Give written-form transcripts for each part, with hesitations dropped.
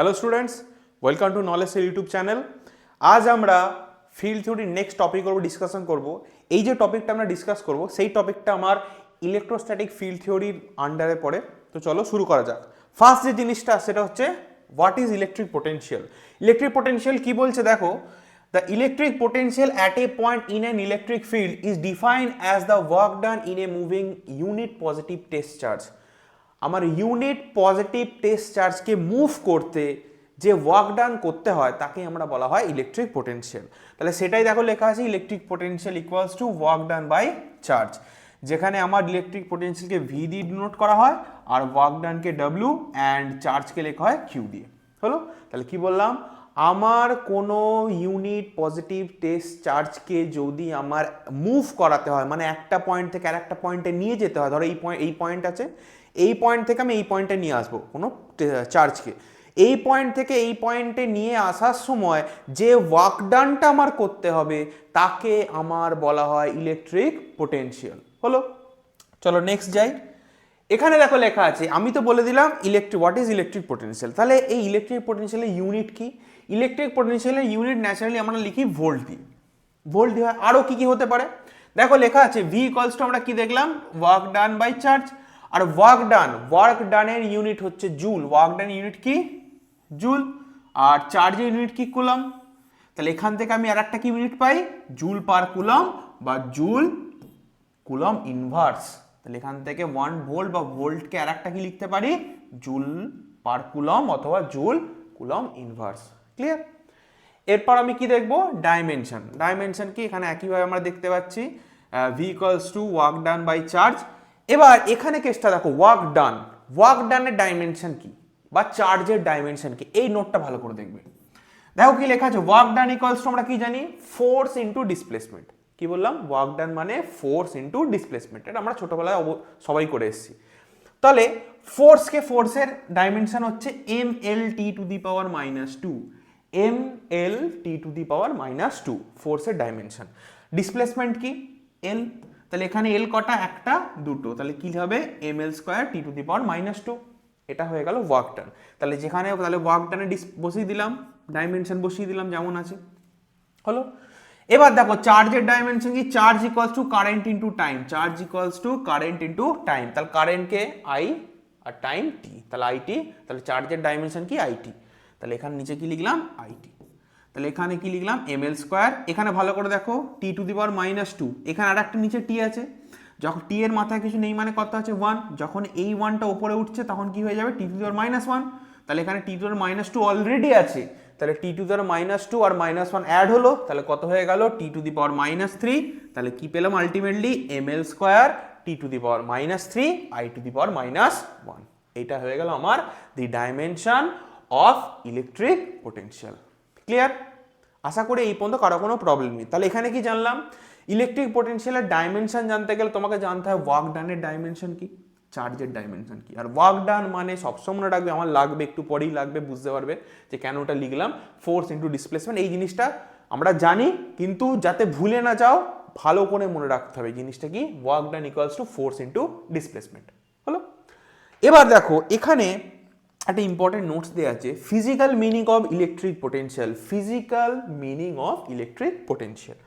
Hello students, welcome to knowledge YouTube channel. আজ আমরা field থিওরির নেক্সট টপিক করবো, ডিসকাশন করব। এই যে টপিকটা আমরা ডিসকাস করব সেই টপিকটা আমার ইলেকট্রোস্ট্যাটিক ফিল্ড থিওরির আন্ডারে পড়ে। তো চলো শুরু করা যাক। ফার্স্ট যে জিনিসটা সেটা হচ্ছে what is electric potential. Electric potential কি বলছে দেখো, the electric potential at a point in an electric field is defined as the work done in a moving unit positive test charge। আমার ইউনিট পজিটিভ টেস্ট চার্জকে মুভ করতে যে work done করতে হয় তাকে আমরা বলা হয় ইলেকট্রিক পোটেনশিয়াল। তাহলে সেটাই দেখো লেখা আছে, electric potential equals to work done by charge, যেখানে আমার ইলেকট্রিক পোটেনশিয়ালকে ভি দিয়ে ডিনোট করা হয় আর ওয়ার্ক ডানকে ডব্লিউ অ্যান্ড চার্জকে লেখা হয় কিউ দিয়ে। হলো, তাহলে কি বললাম, আমার কোনো ইউনিট পজিটিভ টেস্ট চার্জকে যদি আমার মুভ করাতে হয়, মানে একটা পয়েন্ট থেকে আর একটা পয়েন্টে নিয়ে যেতে হয়, ধরো এই পয়েন্ট আছে, এই পয়েন্ট থেকে আমি এই পয়েন্টে নিয়ে আসবো কোনো চার্জকে, এই পয়েন্ট থেকে এই পয়েন্টে নিয়ে আসার সময় যে ওয়ার্ক ডানটা আমার করতে হবে তাকে আমার বলা হয় ইলেকট্রিক পোটেনশিয়াল। হলো, চলো নেক্সট যাই। এখানে দেখো লেখা আছে, আমি তো বলে দিলাম হোয়াট ইজ ইলেকট্রিক পোটেনশিয়াল। তাহলে এই ইলেকট্রিক পোটেনশিয়ালের ইউনিট কি? ইলেকট্রিক পোটেনশিয়ালের ইউনিট ন্যাচারালি আমরা লিখি ভোল্ট দিয়ে। ভোল্ট দিয়ে হয়, আরও কি কি হতে পারে দেখো লেখা আছে, ভি ইকুয়ালস টু আমরা কি দেখলাম, ওয়ার্ক ডান বাই চার্জ। আর ওয়ার্ক ডানের ইউনিট হচ্ছে জুল। ওয়ার্ক ডান ইউনিট কি? জুল। আর চার্জের ইউনিট কি? কুলম। তাহলে এখান থেকে আমি আর একটা কি ইউনিট পাই, জুল পার কুলম বা জুল কুলম ইনভার্স। তাহলে এখান থেকে 1 ভোল্ট বা ভোল্টকে আর একটা কি লিখতে পারি, জুল পার কুলম অথবা জুল কুলম ইনভার্স। ক্লিয়ার? এরপর আমি কি দেখবো, ডাইমেনশন। ডাইমেনশন কি? এখানে একইভাবে আমরা দেখতে পাচ্ছি V equals to work done by charge. এবার এখানে কেসটা দেখো, ওয়ার্ক ডানের ডাইমেনশন কি বা চার্জের ডাইমেনশন কি, এই নোটটা ভালো করে দেখবে। দেখো কি লেখা আছে, ওয়ার্ক ডান ইকুয়ালস টু আমরা কি জানি, ফোর্স ইনটু ডিসপ্লেসমেন্ট। কি বললাম, ওয়ার্ক ডান মানে ফোর্স ইনটু ডিসপ্লেসমেন্ট, এটা আমরা ছোটবেলায় সবাই করে এসেছি। তাহলে ফোর্সের ডাইমেনশন হচ্ছে M L T to the power -2, M L T to the power -2 ফোর্সের ডাইমেনশন। ডিসপ্লেসমেন্ট কি? এল। তাহলে এখানে এল কটা, একটা দুটো, তাহলে কি হবে, M L square T to the power -2। এটা হয়ে গেল ওয়ার্ক ডান। তাহলে যেখানে তাহলে ওয়ার্ক ডানে বসিয়ে দিলাম, ডাইমেনশন বসিয়ে দিলাম যেমন আছে। হলো, এবার দেখো চার্জের ডাইমেনশন কি, charge equals to current into time. Charge equals to current into time. তাহলে কারেন্টকে আই আর টাইম টি, তাহলে আইটি। তাহলে চার্জের ডাইমেনশন কি, আইটি। তাহলে এখানে নিচে কি লিখলাম, আইটি। তাহলে এখানে কি লিখলাম, এম এল স্কোয়ার। এখানে ভালো করে দেখো, টি টু দি পাওয়ার -2, এখানে আর একটা নিচে টি আছে, যখন টি এর মাথায় কিছু নেই মানে কত আছে, 1। যখন এই 1টা উপরে উঠছে তখন কি হয়ে যাবে, টি টু দি পাওয়ার -1। তাহলে এখানে টি টু দি পাওয়ার -2 অলরেডি আছে, তাহলে টি to the power -2 R -1 add হলো, তাহলে কত হয়ে গেল, টি টু দি পাওয়ার -3। তাহলে কি পেলাম ultimately, M L square T to the power -3 I to the power -1। এটা হয়ে গেল আমার the dimension of electric potential. Clear? আশা করি এই পর্যন্ত কারো কোনো প্রবলেম নেই। তাহলে এখানে কি জানলাম, ইলেকট্রিক পোটেনশিয়ালের ডাইমেনশন জানতে গেলে তোমাকে জানতে হয় ওয়ার্ক ডানের ডাইমেনশন কি, চার্জের ডাইমেনশন কি। আর ওয়ার্ক ডান মানে সবসময় মনে রাখবে, আমার লাগবে, একটু পরেই লাগবে, বুঝতে পারবে যে কেন ওটা লিখলাম, ফোর্স ইনটু ডিসপ্লেসমেন্ট। এই জিনিসটা আমরা জানি, কিন্তু যাতে ভুলে না যাও ভালো করে মনে রাখতে হবে জিনিসটা কি, work done equals to force into displacement. হলো, এবার দেখো এখানে একটা ইম্পর্টেন্ট নোটস দেওয়া আছে, physical meaning of electric potential. Physical meaning of electric potential.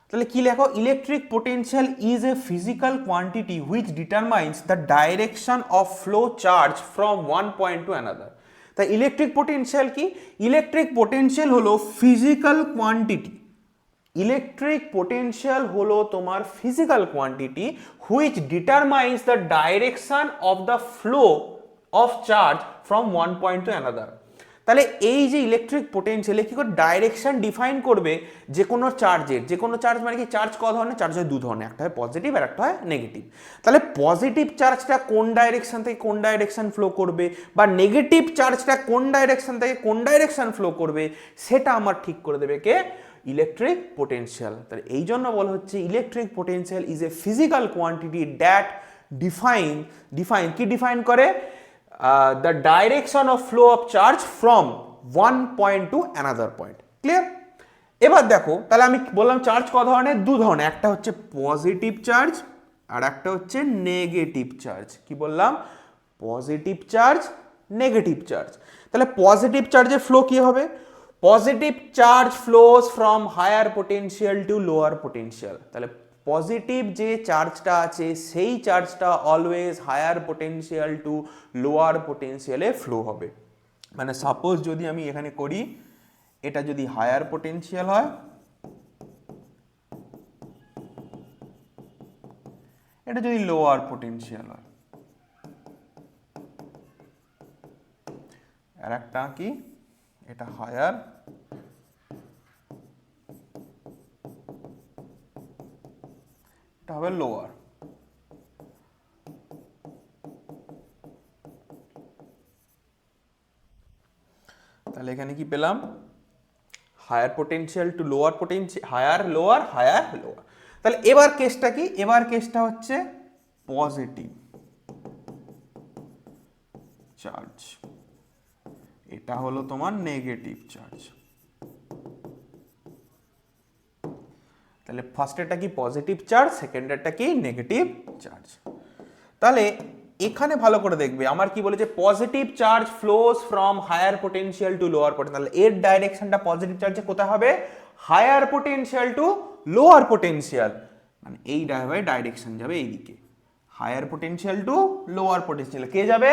তাহলে কি লেখো, electric potential is a physical quantity which determines the direction of flow charge from one point to another. তাই ইলেকট্রিক পোটেনশিয়াল কি, electric potential হলো physical quantity. Electric potential হলো তোমার physical quantity which determines the direction of the flow of charge from one point to another. তাহলে এই যে electric potential কি করে ডাইরেকশন ডিফাইন করবে যে কোনো চার্জের, যে কোনো চার্জ মানে কি, চার্জ ক ধরনের, চার্জ হয় দু ধরনের, একটা হয় পজিটিভ আর একটা হয় নেগেটিভ। তাহলে পজিটিভ চার্জটা কোন ডাইরেকশন থেকে কোন ডাইরেকশন ফ্লো করবে বা নেগেটিভ চার্জটা কোন ডাইরেকশন থেকে কোন ডাইরেকশন ফ্লো করবে, সেটা আমার ঠিক করে দেবে কে, ইলেকট্রিক পোটেনশিয়াল। তাহলে এই জন্য বলা হচ্ছে electric potential is a physical quantity that define করে the direction of flow of charge from one point to another point. Clear? এবার দেখো, তাহলে আমি বললাম চার্জ ক ধরনের, দু ধরনের, একটা হচ্ছে পজিটিভ চার্জ আর একটা হচ্ছে নেগেটিভ চার্জ। কি বললাম, পজিটিভ চার্জ, নেগেটিভ চার্জ। তাহলে পজিটিভ চার্জের ফ্লো কি হবে? Positive charge flows from higher potential to lower potential. তাহলে পজিটিভ যে চার্জটা আছে সেই চার্জটা always higher potential to lower পোটেনশিয়ালে ফ্লো হবে। মানে সাপোজ যদি আমি এখানে করি, এটা যদি হায়ার পোটেনশিয়াল হয়, এটা যদি লোয়ার পোটেনশিয়াল হয়, আর একটা কি, এটা হায়ার, এটা হবে লোয়ার। তাহলে এখানে কি পেলাম? Higher potential to lower potential, higher lower, higher lower. তাহলে এবার কেসটা কি? এবার কেসটা হচ্ছে পজিটিভ চার্জ, এটা হলো তোমার নেগেটিভ চার্জ। তাহলে ফার্স্টেরটা কি পজিটিভ চার্জ, সেকেন্ডেরটা কি নেগেটিভ চার্জ। তাহলে এখানে ভালো করে দেখবে আমার কি বলেছে, positive charge flows from higher potential to lower potential. তাহলে এর ডাইরেকশনটা পজিটিভ চার্জে কোথায় হবে? Higher potential to lower potential, মানে এই ডাইরেকশন যাবে এইদিকে, higher potential to lower potential. কে যাবে?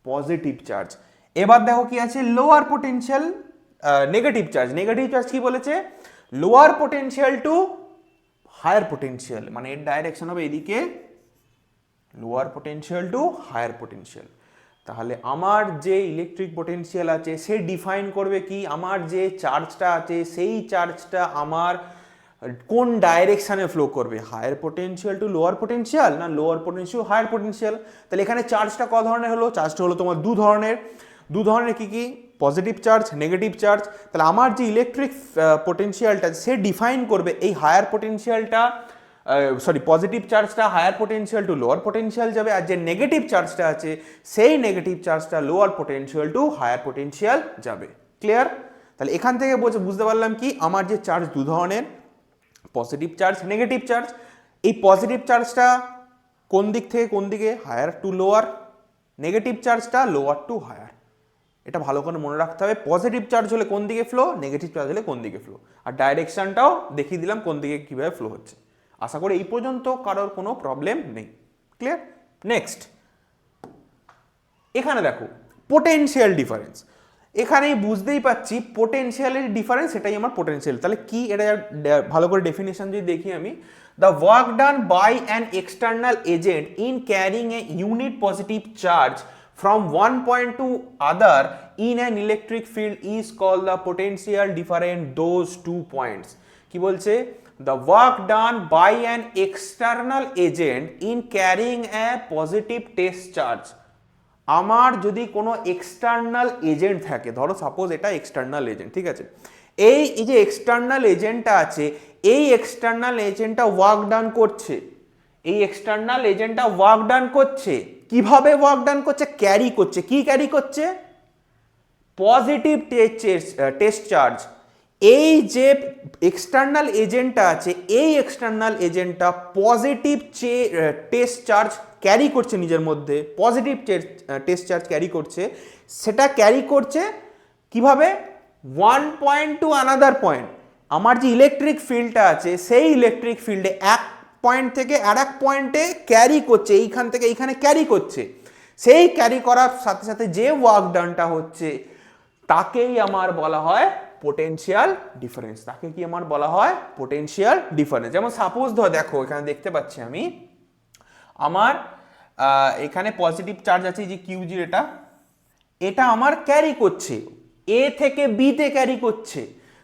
Positive charge. এবার দেখো কি আছে, lower potential, negative charge. Negative charge কি বলেছে? Lower potential to higher potential, মানে এর ডাইরেকশন হবে এদিকে, lower potential to higher potential. তাহলে আমার যে ইলেকট্রিক পোটেনশিয়াল আছে সে ডিফাইন করবে কি, আমার যে চার্জটা আছে সেই চার্জটা আমার কোন ডাইরেকশনে ফ্লো করবে, higher potential to lower potential না লোয়ার পোটেনশিয়াল হায়ার পোটেনশিয়াল। তাহলে এখানে চার্জটা ক ধরনের হলো? চার্জটা হলো তোমার দু ধরনের কি কি? Positive charge, negative charge. তাহলে আমার যে ইলেকট্রিক পোটেনশিয়ালটা সে ডিফাইন করবে এই হায়ার পোটেনশিয়ালটা, পজিটিভ চার্জটা higher potential to lower potential যাবে, আর যে নেগেটিভ চার্জটা আছে সেই নেগেটিভ চার্জটা lower potential to higher potential যাবে। ক্লিয়ার? তাহলে এখান থেকে বুঝতে পারলাম কি, আমার যে চার্জ দু ধরনের, পজিটিভ চার্জ, নেগেটিভ চার্জ। এই পজিটিভ চার্জটা কোন দিক থেকে কোন দিকে? Higher to lower. নেগেটিভ চার্জটা লোয়ার টু হায়ার। এটা ভালো করে মনে রাখতে হবে, পজিটিভ চার্জ হলে কোন দিকে ফ্লো, নেগেটিভ চার্জ হলে কোন দিকে ফ্লো, আর ডাইরেকশনটাও দেখিয়ে দিলাম কোন দিকে কিভাবে ফ্লো হচ্ছে। আশা করি এই পর্যন্ত কারোর কোনো প্রবলেম নেই। ক্লিয়ার? নেক্সট এখানে দেখো পোটেনশিয়াল ডিফারেন্স। এখানেই বুঝতেই পাচ্ছি পোটেনশিয়ালের ডিফারেন্স, এটাই আমার পোটেনশিয়াল। তাহলে কি, এটা ভালো করে ডেফিনেশন যদি দেখি আমি, the work done by an external agent in carrying a unit positive charge from one point to other in an electric field is called the potential difference those 2 points. কি বলছে? The work done by an external agent in carrying a positive test charge. আমার যদি কোনো external agent থাকে, ধরো suppose এটা external agent, ঠিক আছে, এই যে এক্সটার্নাল এজেন্টটা আছে, এই এক্সটার্নাল এজেন্টটা ওয়ার্ক ডান করছে, এই এক্সটার্নাল এজেন্টটা ওয়ার্ক ডান করছে। কিভাবে ওয়ার্ক ডান করছে? ক্যারি করছে। কি ক্যারি করছে? Positive test charge. এই যে এক্সটার্নাল এজেন্টটা আছে, এই এক্সটার্নাল এজেন্টটা পজিটিভ টেস্ট চার্জ ক্যারি করছে নিজের মধ্যে, পজিটিভ টেস্ট চার্জ ক্যারি করছে। সেটা ক্যারি করছে কিভাবে? One point to another point. আমার যে ইলেকট্রিক ফিল্ডটা আছে সেই ইলেকট্রিক ফিল্ডে এক পয়েন্ট থেকে আর এক পয়েন্টে ক্যারি করছে, এইখান থেকে এইখানে ক্যারি করছে। সেই ক্যারি করার সাথে সাথে যে ওয়ার্ক ডানটা হচ্ছে তাকেই আমার বলা হয় পোটেনশিয়াল ডিফারেন্স। তাকে কি আমার বলা হয়? Potential difference. যেমন সাপোজ ধর দেখো এখানে দেখতে পাচ্ছি আমি, আমার এখানে পজিটিভ চার্জ আছে যে কিউ0, এটা আমার ক্যারি করছে, এ থেকে বিতে ক্যারি করছে।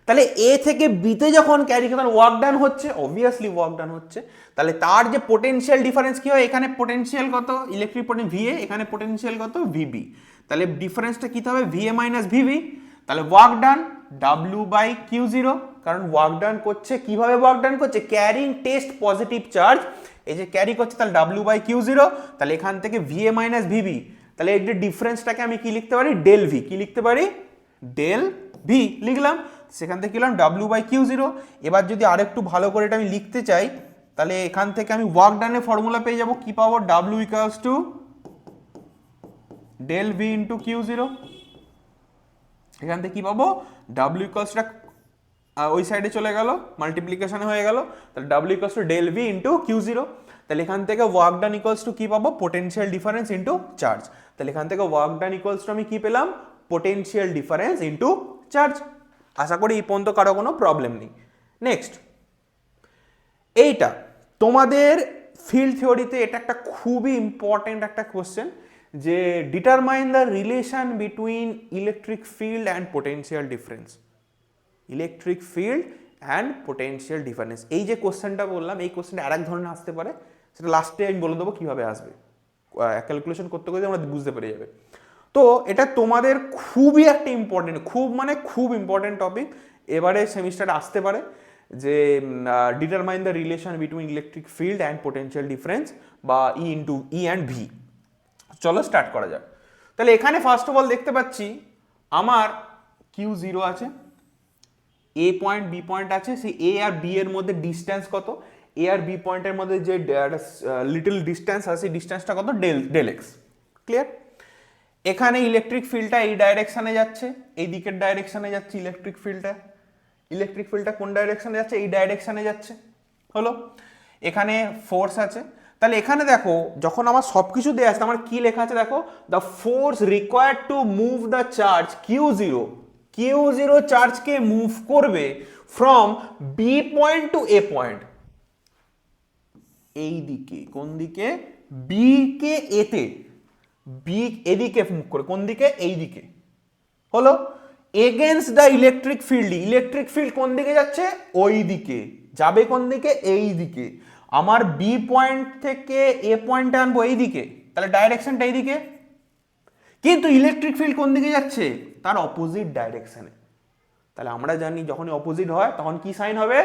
তাহলে এ থেকে বিতে যখন ক্যারি করে ওয়ার্ক ডান হচ্ছে, অবভিয়াসলি ওয়ার্ক ডান হচ্ছে। তাহলে তার যে পোটেনশিয়াল ডিফারেন্স কি হয়? এখানে পোটেনশিয়াল কত? ইলেকট্রিক পোটেনশিয়াল ভিএ, এখানে পোটেনশিয়াল কত? ভিবি। তাহলে ডিফারেন্সটা কি হবে? V A minus V B. তাহলে ওয়ার্ক ডান ডাব্লিউ বাই কিউ0, কারণ ওয়ার্ক ডান করছে কিভাবে? ওয়ার্ক ডান করছে ক্যারিং টেস্ট পজিটিভ চার্জ, এই যে ক্যারি করছে, তাহলে ডাব্লিউ বাই কিউ0। তাহলে এখান থেকে ভিএ মাইনাস ভিবি, তাহলে এই যে ডিফারেন্সটাকে আমি কি লিখতে পারি? Del V. কি লিখতে পারি? ডেল ভি লিখলাম। সেখান থেকে লিখলাম ডাব্লিউ বাই কিউ0। এবার যদি আরেকটু ভালো করে এটা আমি লিখতে চাই, তাহলে এখান থেকে আমি ওয়ার্ক ডানের ফর্মুলা পেয়ে যাবো, কি পাবো? W equals to del V into Q. এখান থেকে কি পাবো, ডাব্লিউ ইকুয়ালসটা ওই সাইডে চলে গেল, মাল্টিপ্লিকেশনে হয়ে গেল, তাহলে W equals to del V into Q zero. তাহলে এখান থেকে ওয়ার্ক ডান ইকুয়ালস টু কি পাবো, পোটেনশিয়াল ডিফারেন্স ইন্টু চার্জ। তাহলে এখান থেকে ওয়ার্ক ডান ইকুয়ালস টু আমি কি পেলাম, পোটেনশিয়াল ডিফারেন্স ইন্টু চার্জ। আশা করি এই পর্যন্ত কারো কোনো প্রবলেম নেই। নেক্সট, এইটা তোমাদের ফিল্ড থিওরিতে এটা একটা খুবই ইম্পর্টেন্ট একটা কোশ্চেন, যে determine the relation between electric field and potential difference. Electric field and potential difference, এই যে কোশ্চেনটা বললাম, এই কোশ্চেনটা আরেক ধরনের আসতে পারে, সেটা লাস্টে আমি বলে দেবো কীভাবে আসবে, ক্যালকুলেশন করতে করতে আমরা বুঝতে পেরে যাবে। তো এটা তোমাদের খুবই একটা ইম্পর্টেন্ট, খুব ইম্পর্টেন্ট টপিক, এবারে সেমিস্টারে আসতে পারে, যে determine the relation between electric field and potential difference, বা ই ইন্টু ই অ্যান্ড ভি। চলো স্টার্ট করা যাক। তাহলে এখানে ফার্স্ট অফ অল দেখতে পাচ্ছি আমার কিউ জিরো আছে, এ পয়েন্ট বি পয়েন্ট আছে, সেই এ আর বি এর মধ্যে ডিস্টেন্স কত, এ আর বি পয়েন্টের মধ্যে যে লিটল ডিস্টেন্স আছে, ডিস্টেন্সটা কত, ডেল এক্স। ক্লিয়ার? এখানে ইলেকট্রিক ফিল্ডটা এই ডাইরেকশনে যাচ্ছে, এই দিকের ডাইরেকশনে যাচ্ছে ইলেকট্রিক ফিল্ডটা কোন ডাইরেকশনে যাচ্ছে, এই ডাইরেকশনে যাচ্ছে। হলো, এখানে ফোর্স আছে। তাহলে এখানে দেখো, যখন আমার সব কিছু দেওয়া আছে, আমার কি লেখা আছে দেখো, the force required to move the charge Q zero চার্জকে মুভ করবে from B point to A point, এই দিকে, কোন দিকে, বি কে এতে, বি এদিকে মুভ করে, কোন দিকে, এই দিকে। হলো, এগেনস্ট দ্য ইলেকট্রিক ফিল্ড কোন দিকে যাচ্ছে, ওই দিকে যাবে, কোন দিকে, এই দিকে। আমার বি পয়েন্ট থেকে এ পয়েন্টে আনবো এই দিকে, তাহলে ডাইরেকশনটা এই দিকে, কিন্তু ইলেকট্রিক ফিল্ড কোন দিকে যাচ্ছে, তার অপোজিট ডাইরেকশনে। তাহলে আমরা জানি যখনই অপোজিট হয় তখন কি সাইন হবে,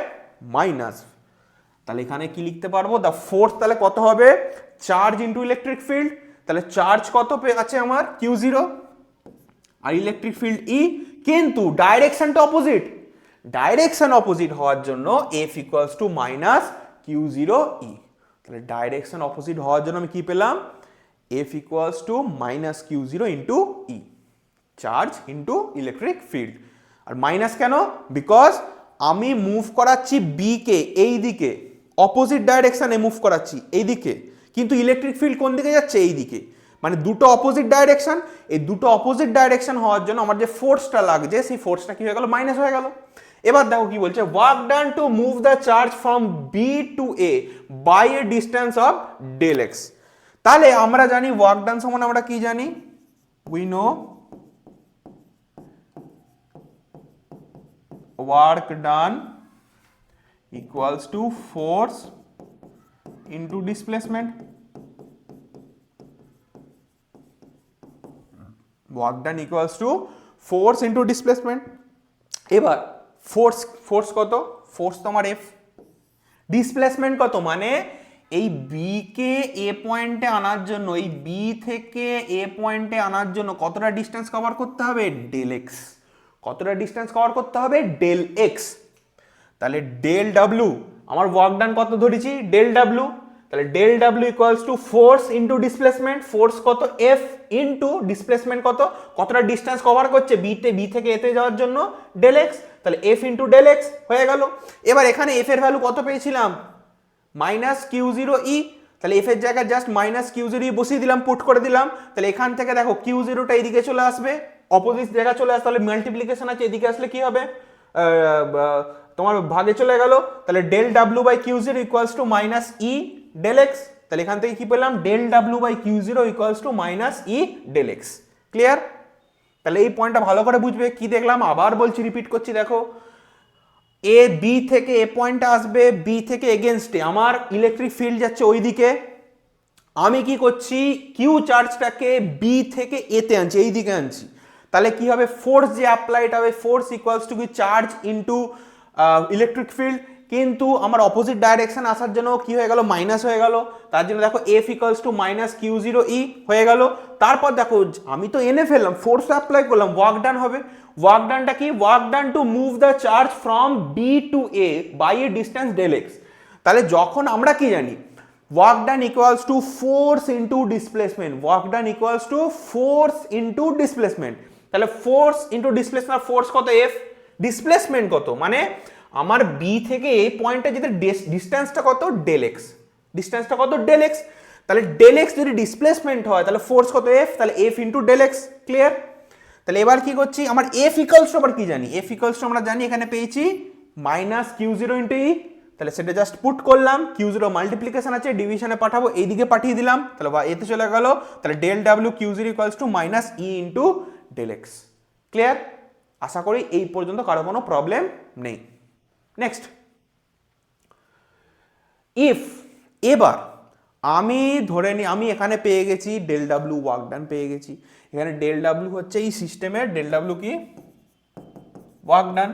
মাইনাস। তাহলে এখানে কি লিখতে পারবো, দ্য ফোর্স তাহলে কত হবে, চার্জ ইন্টু ইলেকট্রিক ফিল্ড। তাহলে চার্জ কত আছে আমার, কিউ জিরো, আর ইলেকট্রিক ফিল্ড ই, কিন্তু ডাইরেকশনটা অপোজিট। ডাইরেকশন অপোজিট হওয়ার জন্য F equals to minus Q zero E. তাহলে ডাইরেকশন অপোজিট হওয়ার জন্য আমি কি পেলাম, F equals to minus Q zero into E, charge into electric field. আর মাইনাস কেন, বিকজ আমি মুভ করাচ্ছি বি কে এই দিকে, অপোজিট ডাইরেকশনে মুভ করাচ্ছি এই দিকে, কিন্তু ইলেকট্রিক ফিল্ড কোন দিকে যাচ্ছে, এই দিকে। মানে দুটো অপোজিট ডাইরেকশন, এই দুটো অপোজিট ডাইরেকশন হওয়ার জন্য আমার যে ফোর্সটা লাগছে, সেই ফোর্সটা কি হয়ে গেল, মাইনাস হয়ে গেল। এবার দেখো কি বলছে, work done to move the charge from B to A by a distance of del X. তাহলে আমরা জানি ওয়ার্ক ডান সমান আমরা কি জানি, we know work done equals to force into displacement. Work done equals to force into displacement. এবার ফোর্স কত, ফোর্স তোমার এফ, ডিসপ্লেসমেন্ট কত, মানে এই বি কে এ পয়েন্টে আনার জন্য, এই বি থেকে এ পয়েন্টে আনার জন্য কতটা ডিস্টেন্স কভার করতে হবে, ডেল এক্স। কতটা ডিস্টেন্স কভার করতে হবে, ডেল এক্স। তাহলে ডেল ডাব্লিউ, আমার ওয়ার্ক ডান কত ধরেছি, ডেল ডাব্লিউ। তাহলে del W equals to force into displacement, force কত, এফ, ইন্টু ডিসপ্লেসমেন্ট কত, কতটা ডিস্টেন্স কভার করছে বি থেকে এতে যাওয়ার জন্য, ডেল এক্স। তাহলে এফ ইন্টু ডেল এক্স হয়ে গেল। এবার এখানে এফ এর ভ্যালু কত পেয়েছিলাম, মাইনাস কিউ জিরো ই। তাহলে এফ এর জায়গায় জাস্ট মাইনাস কিউ জিরো ই বসিয়ে দিলাম, পুট করে দিলাম। তাহলে এখান থেকে দেখো কিউ জিরোটা এইদিকে চলে আসবে, অপোজিট জায়গা চলে আসে, তাহলে মাল্টিপ্লিকেশন আছে, এদিকে আসলে কি হবে, তোমার ভাগে চলে গেল। তাহলে del W by Q zero equals to minus E del X. তাহলে এখান থেকে কি পেলাম, del W by Q zero equals to minus E del X. Clear? তাহলে এই পয়েন্টটা ভালো করে বুঝবে। কি দেখলাম, আবার বলছি, রিপিট করছি, দেখো এ বি থেকে এ পয়েন্টে আসবে, বি থেকে এগেনস্টে আমার ইলেকট্রিক ফিল্ড যাচ্ছে ওই দিকে, আমি কি করছি, কিউ চার্জটাকে বি থেকে এতে আনছি, এই দিকে আনছি। তাহলে কি হবে, ফোর্স যে অ্যাপ্লাইড হবে, ফোর্স ইকুয়ালস টু কি, চার্জ ইন্টু ইলেকট্রিক ফিল্ড, কিন্তু আমার অপোজিট ডাইরেকশন আসার জন্য কি হয়ে গেল, মাইনাস হয়ে গেল। তার জন্য দেখো F equals to minus Q zero E হয়ে গেল। তারপর দেখো আমি তো এনে ফেললাম, ফোর্স অ্যাপ্লাই করলাম, ওয়ার্ক ডান হবে। ওয়ার্ক ডানটা কি, work done to move the charge from B to A by a distance del X. তাহলে যখন আমরা কি জানি, work done equals to force into displacement, work done equals to force into displacement। তাহলে তাহলে ফোর্স ইন্টু ডিসপ্লেসমেন্ট, ফোর্স কত F, displacement কত, মানে আমার বি থেকে এই পয়েন্টে যেতে ডিস্টেন্সটা কত, ডেল এক্স, ডিস্টেন্সটা কত, ডেল এক্স। তাহলে ডেল এক্স যদি ডিসপ্লেসমেন্ট হয় তাহলে ফোর্স কত এফ, তাহলে F into del X. Clear? তাহলে এবার কি করছি, আমার এফ ইকুয়ালস টু আবার কি জানি, এফ ইকুয়ালস টু আমরা জানি এখানে পেয়েছি মাইনাস কিউ জিরো ইন্টু ই, তাহলে সেটা জাস্ট পুট করলাম, কিউ জিরো মাল্টিপ্লিকেশন আছে ডিভিশনে পাঠাবো, এইদিকে পাঠিয়ে দিলাম, তাহলে এতে চলে গেল, তাহলে del W Q zero equals to minus E into del X. Clear? আশা করি এই পর্যন্ত কারো কোনো প্রবলেম নেই। নেক্সট, ইফ, এবার আমি ধরে নিই আমি এখানে পেয়ে গেছি ডেল ডাব্লিউ ওয়ার্ক ডান পেয়ে গেছি, এখানে ডেল ডাব্লিউ হচ্ছে এই সিস্টেমের ডেল ডাব্লিউ কি, ওয়ার্ক ডান।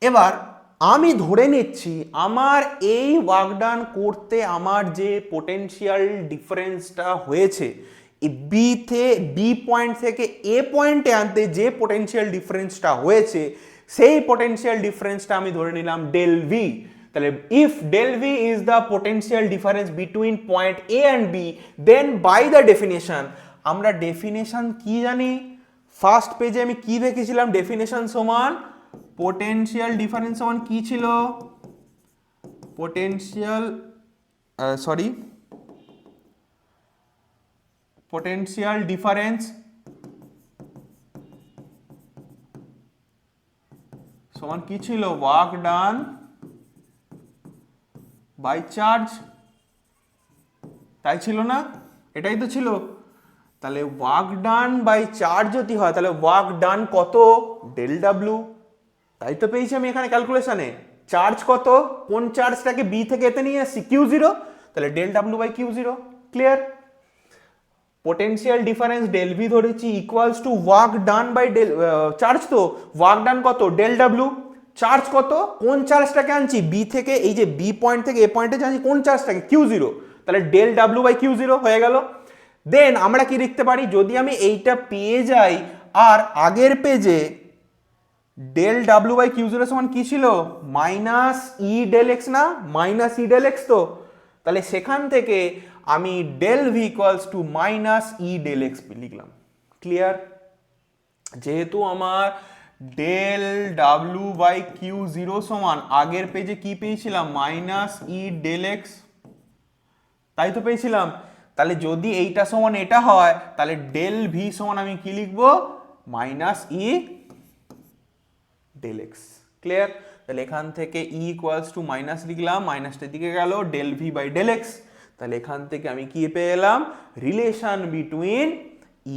এবার আমি ধরে নিচ্ছি আমার এই ওয়ার্ক ডান করতে আমার যে পোটেনশিয়াল ডিফারেন্সটা হয়েছে, বি পয়েন্ট থেকে এ পয়েন্টে আনতে যে পোটেনশিয়াল ডিফারেন্সটা হয়েছে সেই পোটেনশিয়াল ডিফারেন্সটা আমি ধরে নিলাম ডেল ভি। তাহলে if del V is the potential difference between point A and B, then by the definition, আমরা ডেফিনেশন কি জানি, ফার্স্ট পেজে আমি কি দেখেছিলাম, ডেফিনেশন সমান পোটেনশিয়াল ডিফারেন্স সমান কি ছিল, পোটেনশিয়াল পোটেনশিয়াল ডিফারেন্স সমান কি ছিল, ওয়ার্ক ডান বাই চার্জ, তাই ছিল না, এটাই তো ছিল। তাহলে ওয়ার্ক ডান বাই চার্জ যদি হয় তাহলে ওয়ার্ক ডান কত, ডেল ডাব্লিউ, তাই তো পেয়েছি আমি এখানে ক্যালকুলেশনে। চার্জ কত, কোন চার্জটাকে বি থেকে এতে নিয়ে আসছি, কিউ জিরো, তাহলে del W by Q zero. Clear? Potential difference del V ধরেছি equals to work done by del charge, তো ওয়ার্ক ডান কত, ডেল ডাব্লিউ, চার্জ কত, কোন চার্জটাকে আনছি বি থেকে, এই যে বি পয়েন্ট থেকে এ পয়েন্টে আনছি কোন চার্জটাকে, কিউ জিরো, তাহলে del W by Q zero হয়ে গেল। দেন আমরা কি লিখতে পারি, যদি আমি এইটা পেয়ে যাই আর আগের পেজে del W by Q zero সমান কি ছিল, মাইনাস ই ডেল এক্স না, মাইনাস ই ডেল এক্স, তো তাহলে সেখান থেকে আমি del V equals to minus E del X লিখলাম। ক্লিয়ার? যেহেতু আমার del W by Q zero সমান আগের পেজে কি পেয়েছিলাম, মাইনাস ই ডেল এক্স, তাই তো পেয়েছিলাম, তাহলে যদি এইটা সমান এটা হয় তাহলে ডেল ভি সমান আমি কি লিখবো, minus E del X. Clear? তাহলে এখান থেকে ই ইকুয়ালস টু মাইনাস লিখলাম, মাইনাসটার দিকে গেল, del V by del X, তাহলে এখান থেকে আমি কি পেয়ে এলাম, relation between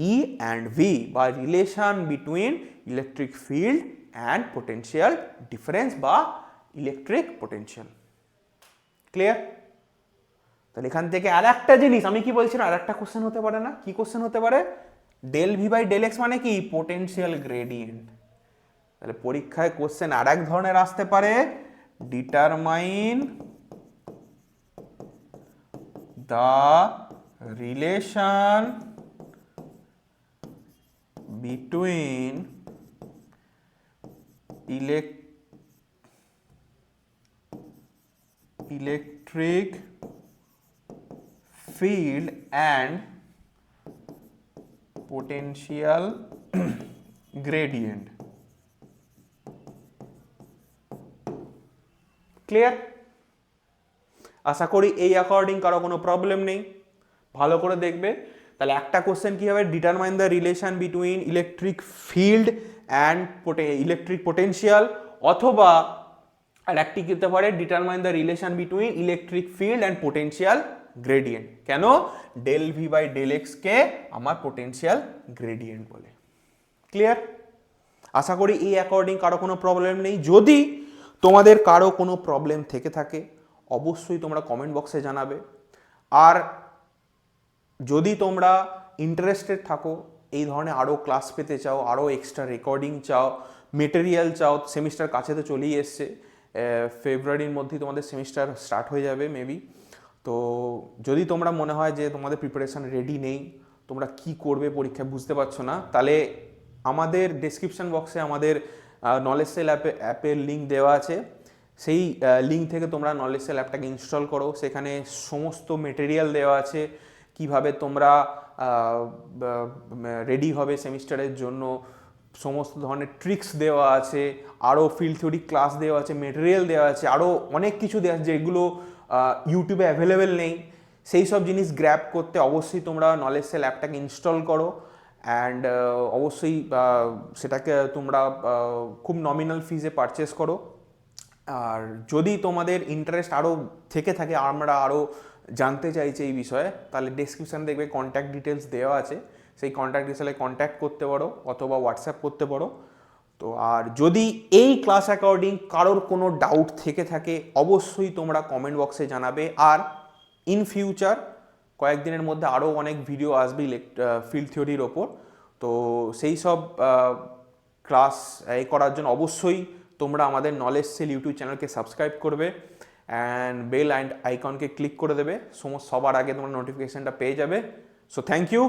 E and V, বা relation between electric field and potential difference বা ইলেকট্রিক পোটেনশিয়াল। ক্লিয়ার? তাহলে এখান থেকে আর একটা জিনিস আমি কি বলছিলাম, আর একটা কোশ্চেন হতে পারে না, কি কোশ্চেন হতে পারে, del V by del X মানে কি, পোটেনশিয়াল গ্রেডিয়েন্ট। তাহলে পরীক্ষায় কোশ্চেন আর এক ধরনের আসতে পারে, determine the relation between electric field and potential gradient. Clear? আশা করি এই অ্যাকর্ডিং কারো কোনো প্রবলেম নেই, ভালো করে দেখবে। তাহলে একটা কোশ্চেন কি হবে, determine the relation between electric field and electric potential, অথবা আর একটি করতে পারে determine the relation between electric field and potential gradient. কেন, del V by del X কে আমার পোটেনশিয়াল গ্রেডিয়েন্ট বলে। ক্লিয়ার? আশা করি এই অ্যাকর্ডিং কারো কোনো প্রবলেম নেই। যদি তোমাদের কারো কোনো প্রবলেম থেকে থাকে অবশ্যই তোমরা কমেন্ট বক্সে জানাবে। আর যদি তোমরা ইন্টারেস্টেড থাকো, এই ধরনের আরও ক্লাস পেতে চাও, আরও এক্সট্রা রেকর্ডিং চাও, মেটেরিয়াল চাও, সেমিস্টার কাছে তো চলেই এসছে, ফেব্রুয়ারির মধ্যেই তোমাদের সেমিস্টার স্টার্ট হয়ে যাবে মেবি। তো যদি তোমরা মনে হয় যে তোমাদের প্রিপারেশান রেডি নেই, তোমরা কি করবে পরীক্ষায় বুঝতে পারছো না, তাহলে আমাদের ডেসক্রিপশন বক্সে আমাদের নলেজ সেল অ্যাপের লিঙ্ক দেওয়া আছে, সেই লিঙ্ক থেকে তোমরা নলেজ সেল অ্যাপটাকে ইনস্টল করো। সেখানে সমস্ত মেটেরিয়াল দেওয়া আছে, কিভাবে তোমরা রেডি হবে সেমিস্টারের জন্য, সমস্ত ধরনের ট্রিক্স দেওয়া আছে, আরও ফিল্ড থিওরি ক্লাস দেওয়া আছে, মেটেরিয়াল দেওয়া আছে, আরও অনেক কিছু দেওয়া আছে যেগুলো ইউটিউবে অ্যাভেলেবেল নেই। সেই সব জিনিস গ্র্যাব করতে অবশ্যই তোমরা নলেজ সেল অ্যাপটাকে ইনস্টল করো, অ্যান্ড অবশ্যই সেটাকে তোমরা খুব নমিনাল ফিজে পারচেস করো। আর যদি তোমাদের ইন্টারেস্ট আরও থেকে থাকে, আমরা আরও জানতে চাইছি এই বিষয়ে, তাহলে ডেসক্রিপশানে দেখবে কন্ট্যাক্ট ডিটেলস দেওয়া আছে, সেই কন্ট্যাক্ট ডিটেলে কন্ট্যাক্ট করতে পারো অথবা হোয়াটসঅ্যাপ করতে পারো। তো আর যদি এই ক্লাস অ্যাকর্ডিং কারোর কোনো ডাউট থেকে থাকে অবশ্যই তোমরা কমেন্ট বক্সে জানাবে। আর ইন ফিউচার কয়েকদিনের মধ্যে আরও অনেক ভিডিও আসবে ফিল্ড থিওরির ওপর, তো সেই সব ক্লাস করার জন্য অবশ্যই তোমরা আমাদের নলেজ সেল ইউটিউব চ্যানেলকে সাবস্ক্রাইব করবে অ্যান্ড বেল আইকনকে ক্লিক করে দেবে, সবার আগে তোমরা নোটিফিকেশানটা পেয়ে যাবে। So thank you.